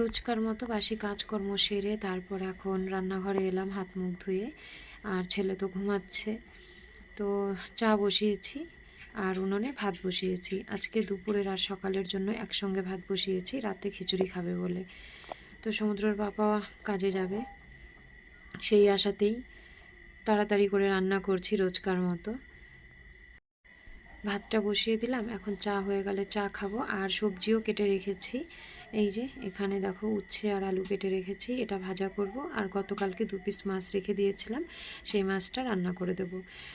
রোজকার মতো বাসি কাজকর্ম সেরে তারপর এখন রান্নাঘরে এলাম হাত মুখ ধুয়ে। আর ছেলে তো ঘুমাচ্ছে, তো চা বসিয়েছি আর উনুনে ভাত বসিয়েছি। আজকে দুপুরের আর সকালের জন্য একসঙ্গে ভাত বসিয়েছি, রাতে খিচুড়ি খাবে বলে। তো সমুদ্রের বাবা কাজে যাবে, সেই আশাতেই তাড়াতাড়ি করে রান্না করছি রোজকার মতো। ভাতটা বসিয়ে দিলাম, এখন চা হয়ে গেলে চা খাবো। আর সবজিও কেটে রেখেছি, এই যে এখানে দেখো উচ্ছে আর আলু কেটে রেখেছি, এটা ভাজা করব। আর গতকালকে 2 পিস মাছ রেখে দিয়েছিলাম, সেই মাছটা রান্না করে দেব।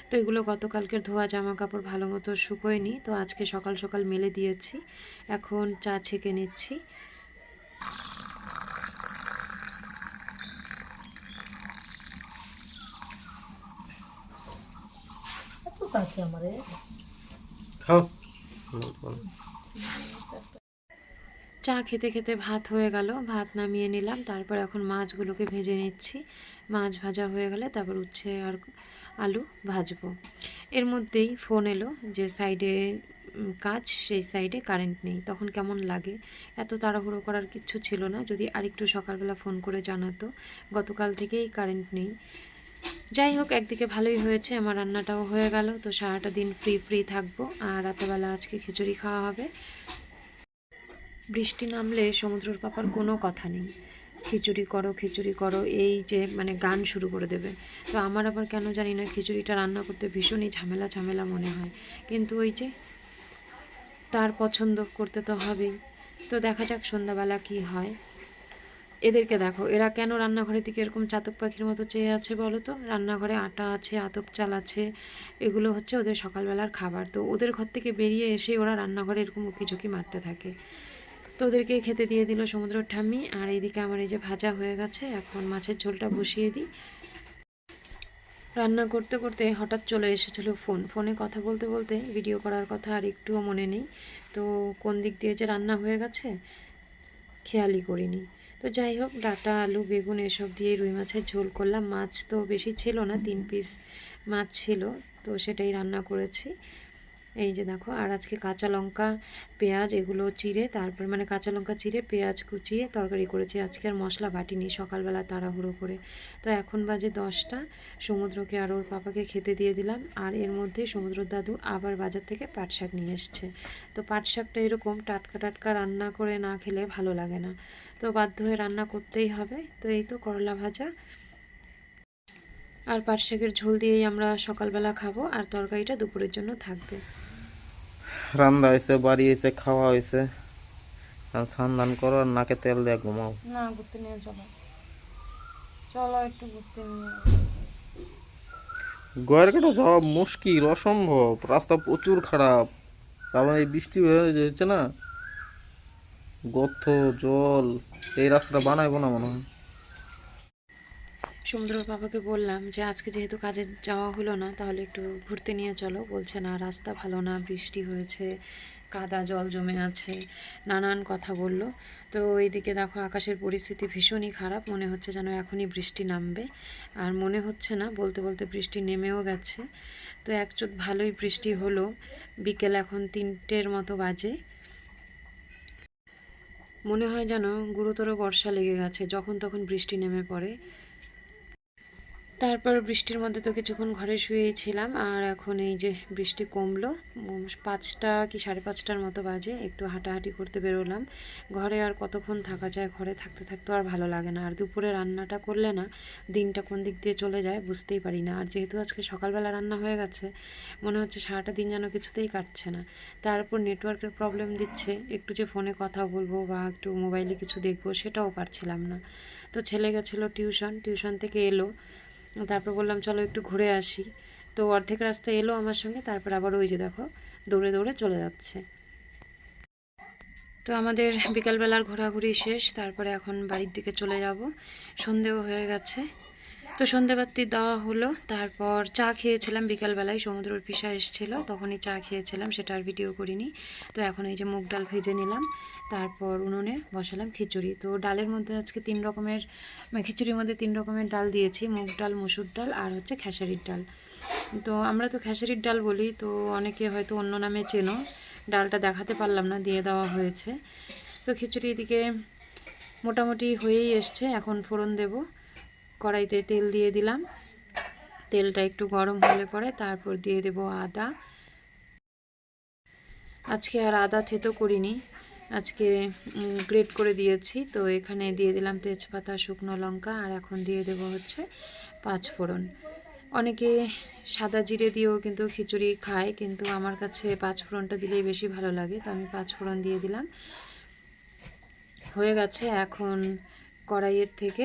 তো এগুলো গতকালকের ধোয়া জামা কাপড় ভালো মতো শুকোয়নি, তো আজকে সকাল সকাল মেলে দিয়েছি। এখন চা ছেঁকে নিচ্ছি। চা খেতে খেতে ভাত হয়ে গেল, ভাত নামিয়ে নিলাম। তারপর এখন মাছগুলোকে ভেজে নিচ্ছি। মাছ ভাজা হয়ে গেলে তারপর উচ্ছে আর আলু ভাজবো। এর মধ্যেই ফোন এলো যে সাইডে কাজ, সেই সাইডে কারেন্ট নেই। তখন কেমন লাগে, এত তাড়াহুড়ো করার কিচ্ছু ছিল না, যদি আরেকটু সকালবেলা ফোন করে জানাতো। গতকাল থেকেই কারেন্ট নেই। যাই হোক, একদিকে ভালোই হয়েছে, আমার রান্নাটাও হয়ে গেল। তো সারাটা দিন ফ্রি ফ্রি থাকবো। আর রাতেবেলা আজকে খিচুড়ি খাওয়া হবে। বৃষ্টি নামলে সমুদ্রের পাপার কোনো কথা নেই, খিচুড়ি করো খিচুড়ি করো, এই যে মানে গান শুরু করে দেবে। তো আমার আবার কেন জানি না খিচুড়িটা রান্না করতে ভীষণই ঝামেলা ঝামেলা মনে হয়, কিন্তু ওই যে তার পছন্দ করতে তো হবেই। তো দেখা যাক সন্ধ্যাবেলা কি হয়। এদেরকে দেখো, এরা কেন রান্নাঘরের দিকে এরকম চাতক পাখির মতো চেয়ে আছে বলো তো। রান্নাঘরে আটা আছে, আতপ চাল আছে, এগুলো হচ্ছে ওদের সকালবেলার খাবার। তো ওদের ঘর থেকে বেরিয়ে এসে ওরা রান্নাঘরে এরকম উকিঝুঁকি মারতে থাকে। তো ওদেরকে খেতে দিয়ে দিল সমুদ্রের ঠাম্মি। আর এইদিকে আমার এই যে ভাজা হয়ে গেছে, এখন মাছের ঝোলটা বসিয়ে দিই। রান্না করতে করতে হঠাৎ চলে এসেছিলো ফোন, ফোনে কথা বলতে বলতে ভিডিও করার কথা আর একটুও মনে নেই। তো কোন দিক দিয়ে যে রান্না হয়ে গেছে খেয়ালই করিনি। তো যাই হোক, ডাঁটা আলু বেগুন এসব দিয়ে রুই মাছের ঝোল করলাম। মাছ তো বেশি ছিল না, 3 পিস মাছ ছিল, তো সেটাই রান্না করেছি। এই যে দেখো, আর আজকে কাঁচা লঙ্কা পেঁয়াজ এগুলো চিড়ে, তারপর মানে কাঁচা লঙ্কা চিড়ে পেঁয়াজ কুচিয়ে তরকারি করেছি। আজকে আর মশলা বাটিনি, সকালবেলা তাড়াহুড়ো করে। তো এখন বাজে 10টা, সমুদ্রকে আর ওর পাপাকে খেতে দিয়ে দিলাম। আর এর মধ্যে সমুদ্রর দাদু আবার বাজার থেকে পাট শাক নিয়ে এসছে। তো পাট শাকটা এরকম টাটকা টাটকা রান্না করে না খেলে ভালো লাগে না, তো বাধ্য হয়ে রান্না করতেই হবে। তো এই তো করলা ভাজা আর পাট শাকের ঝোল দিয়েই আমরা সকালবেলা খাবো, আর তরকারিটা দুপুরের জন্য থাকবে। রান্না হয়েছে, বাড়ি হয়েছে, খাওয়া হয়েছে। স্নান দান করো আর নাকে তেল দিয়ে ঘুমাও। না, ঘুরতে নিয়ে চলো, চলো একটু ঘুরতে নিয়ে। গোয়ার কাটা যাওয়া মুশকিল, অসম্ভব, রাস্তা প্রচুর খারাপ। তারপরে এই বৃষ্টি হয়েছে না, গর্ত জল, এই রাস্তাটা বানাইবো না মনে হয়। সমুদ্রের বাবাকে বললাম যে আজকে যেহেতু কাজে যাওয়া হলো না, তাহলে একটু ঘুরতে নিয়ে চলো। বলছে না, রাস্তা ভালো না, বৃষ্টি হয়েছে, কাদা জল জমে আছে, নানান কথা বলল। তো এইদিকে দেখো আকাশের পরিস্থিতি ভীষণই খারাপ, মনে হচ্ছে যেন এখনই বৃষ্টি নামবে। আর মনে হচ্ছে না, বলতে বলতে বৃষ্টি নেমেও গেছে। তো একচোট ভালোই বৃষ্টি হলো, বিকেল এখন 3টের মতো বাজে। মনে হয় যেন গুরুতর বর্ষা লেগে গেছে, যখন তখন বৃষ্টি নেমে পড়ে। তারপর বৃষ্টির মধ্যে তো কিছুক্ষণ ঘরে শুয়েই ছিলাম। আর এখন এই যে বৃষ্টি কমলো, 5টা কি 5:30টার মতো বাজে, একটু হাঁটাহাঁটি করতে বেরোলাম। ঘরে আর কতক্ষণ থাকা যায়, ঘরে থাকতে থাকতে আর ভালো লাগে না। আর দুপুরে রান্নাটা করলে না, দিনটা কোন দিক দিয়ে চলে যায় বুঝতেই পারি না। আর যেহেতু আজকে সকালবেলা রান্না হয়ে গেছে, মনে হচ্ছে সারাটা দিন যেন কিছুতেই কাটছে না। তারপর নেটওয়ার্কের প্রবলেম দিচ্ছে, একটু যে ফোনে কথা বলবো বা একটু মোবাইলে কিছু দেখবো সেটাও পারছিলাম না। তো ছেলে গেছিলো টিউশন, টিউশন থেকে এলো, তারপর বললাম চলো একটু ঘুরে আসি। তো অর্ধেক রাস্তা এলো আমার সঙ্গে, তারপর আবার ওই যে দেখো দৌড়ে দৌড়ে চলে যাচ্ছে। তো আমাদের বিকালবেলার ঘোরাঘুরি শেষ, তারপরে এখন বাড়ির দিকে চলে যাব, সন্ধেও হয়ে গেছে। তো সন্ধেবাতি দেওয়া হলো, তারপর চা খেয়েছিলাম বিকালবেলায়, সমুদ্রের পিসা এসেছিলো তখনই চা খেয়েছিলাম, সেটা আর ভিডিও করিনি। তো এখন এই যে মুগ ডাল ভেজে নিলাম, তারপর উনুনে বসালাম খিচুড়ি। তো ডালের মধ্যে আজকে 3 রকমের, খিচুড়ির মধ্যে 3 রকমের ডাল দিয়েছি, মুগ ডাল, মসুর ডাল আর হচ্ছে খেসারির ডাল। তো আমরা তো খেসারির ডাল বলি, তো অনেকে হয়তো অন্য নামে চেনো। ডালটা দেখাতে পারলাম না, দিয়ে দেওয়া হয়েছে। তো খিচুড়ি এদিকে মোটামুটি হয়েই এসছে। এখন ফোড়ন দেব। কড়াইতে তেল দিয়ে দিলাম। তেলটা একটু গরম হলে পরে তারপর দিয়ে দেব আদা। আজকে আর আদা থেতো করিনি, আজকে গ্রেট করে দিয়েছি। তো এখানে দিয়ে দিলাম তেজপাতা, শুকনো লঙ্কা, আর এখন দিয়ে দেব হচ্ছে 5 ফোড়ন। অনেকে সাদা জিরে দিয়েও কিন্তু খিচুড়ি খায়, কিন্তু আমার কাছে 5 ফোড়নটা দিলেই বেশি ভালো লাগে, তো আমি 5 ফোড়ন দিয়ে দিলাম। হয়ে গেছে। এখন কড়াইয়ের থেকে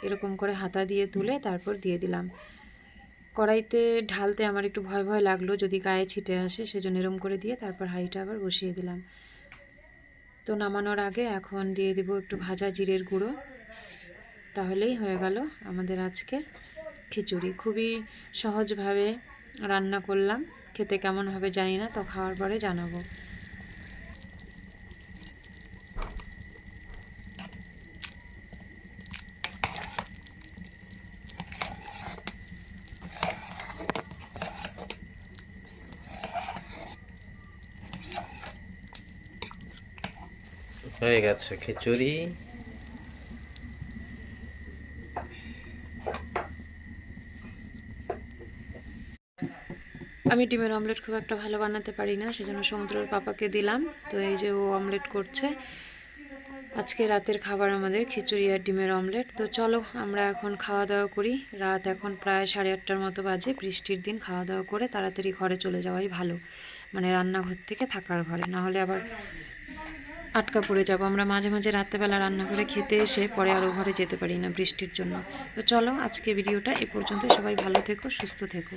এরকম করে হাতা দিয়ে তুলে তারপর দিয়ে দিলাম। কড়াইতে ঢালতে আমার একটু ভয় ভয় লাগলো যদি গায়ে ছিটে আসে, সেজন্য এরম করে দিয়ে তারপর হাঁড়িটা আবার বসিয়ে দিলাম। তো নামানোর আগে এখন দিয়ে দিব একটু ভাজা জিরের গুঁড়ো। তাহলেই হয়ে গেল আমাদের আজকের খিচুড়ি। খুবই সহজভাবে রান্না করলাম। খেতে কেমন হবে জানি না, তো খাওয়ার পরে জানাবো। হয়ে গেছে খিচুড়ি। আমি ডিমের অমলেট খুব একটা ভালো বানাতে পারি না, সেজন্য সমুদ্রের পাপাকে দিলাম। তো এই যে ও অমলেট করছে। আজকে রাতের খাবার আমাদের খিচুড়ি আর ডিমের অমলেট। তো চলো আমরা এখন খাওয়া দাওয়া করি। রাত এখন প্রায় 8:30টার মতো বাজে। বৃষ্টির দিন খাওয়া দাওয়া করে তাড়াতাড়ি ঘরে চলে যাওয়াই ভালো, মানে রান্নাঘর থেকে থাকার ঘরে, না হলে আবার আটকা পড়ে যাব। আমরা মাঝে মাঝে রাত্রেবেলা রান্না করে খেতে এসে পরে আরও ঘরে যেতে পারি না বৃষ্টির জন্য। তো চলো আজকে ভিডিওটা এ পর্যন্ত। সবাই ভালো থেকো, সুস্থ থেকো।